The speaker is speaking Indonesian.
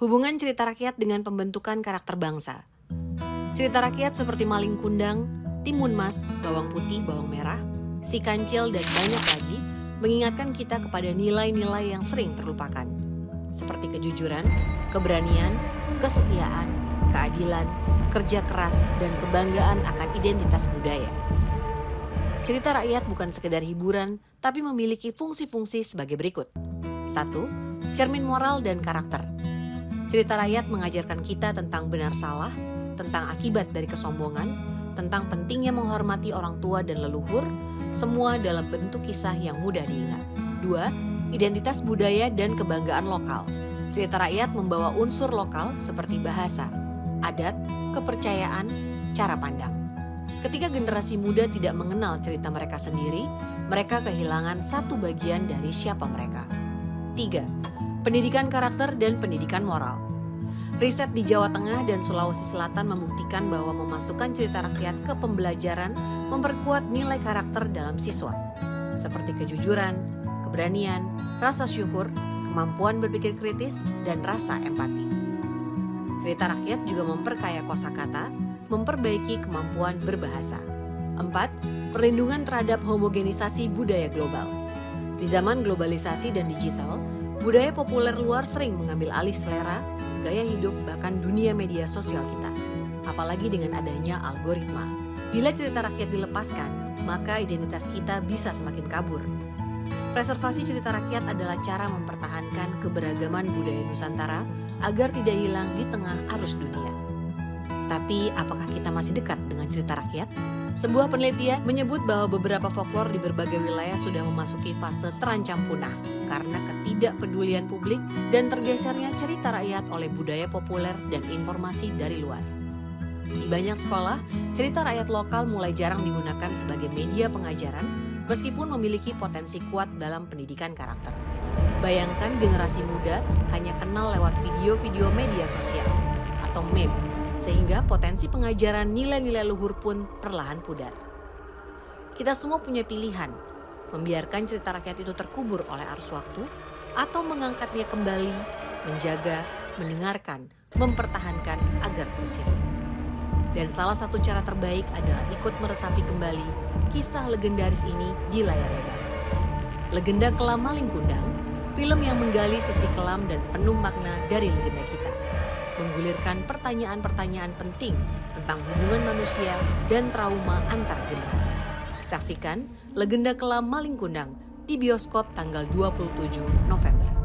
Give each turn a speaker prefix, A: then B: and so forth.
A: Hubungan cerita rakyat dengan pembentukan karakter bangsa. Cerita rakyat seperti Malin Kundang, Timun Mas, Bawang Putih, Bawang Merah, Si Kancil, dan banyak lagi mengingatkan kita kepada nilai-nilai yang sering terlupakan. Seperti kejujuran, keberanian, kesetiaan, keadilan, kerja keras, dan kebanggaan akan identitas budaya. Cerita rakyat bukan sekedar hiburan, tapi memiliki fungsi-fungsi sebagai berikut. 1. Cermin moral dan karakter. Cerita rakyat mengajarkan kita tentang benar salah, tentang akibat dari kesombongan, tentang pentingnya menghormati orang tua dan leluhur, semua dalam bentuk kisah yang mudah diingat. 2. Identitas budaya dan kebanggaan lokal. Cerita rakyat membawa unsur lokal seperti bahasa, adat, kepercayaan, cara pandang. Ketika generasi muda tidak mengenal cerita mereka sendiri, mereka kehilangan satu bagian dari siapa mereka. 3. Pendidikan karakter dan pendidikan moral. Riset di Jawa Tengah dan Sulawesi Selatan membuktikan bahwa memasukkan cerita rakyat ke pembelajaran memperkuat nilai karakter dalam siswa, seperti kejujuran, keberanian, rasa syukur, kemampuan berpikir kritis, dan rasa empati. Cerita rakyat juga memperkaya kosakata, memperbaiki kemampuan berbahasa. 4. Perlindungan terhadap homogenisasi budaya global. Di zaman globalisasi dan digital, budaya populer luar sering mengambil alih selera, gaya hidup, bahkan dunia media sosial kita. Apalagi dengan adanya algoritma. Bila cerita rakyat dilepaskan, maka identitas kita bisa semakin kabur. Preservasi cerita rakyat adalah cara mempertahankan keberagaman budaya Nusantara agar tidak hilang di tengah arus dunia. Tapi apakah kita masih dekat dengan cerita rakyat? Sebuah penelitian menyebut bahwa beberapa folklore di berbagai wilayah sudah memasuki fase terancam punah karena ketidakpedulian publik dan tergesernya cerita rakyat oleh budaya populer dan informasi dari luar. Di banyak sekolah, cerita rakyat lokal mulai jarang digunakan sebagai media pengajaran meskipun memiliki potensi kuat dalam pendidikan karakter. Bayangkan generasi muda hanya kenal lewat video-video media sosial atau meme, sehingga potensi pengajaran nilai-nilai luhur pun perlahan pudar. Kita semua punya pilihan, membiarkan cerita rakyat itu terkubur oleh arus waktu, atau mengangkatnya kembali, menjaga, mendengarkan, mempertahankan agar terus hidup. Dan salah satu cara terbaik adalah ikut meresapi kembali kisah legendaris ini di layar lebar. Legenda Kelam Malin Kundang, film yang menggali sisi kelam dan penuh makna dari legenda kita, menggulirkan pertanyaan-pertanyaan penting tentang hubungan manusia dan trauma antar generasi. Saksikan Legenda Kelam Malin Kundang di bioskop tanggal 27 November.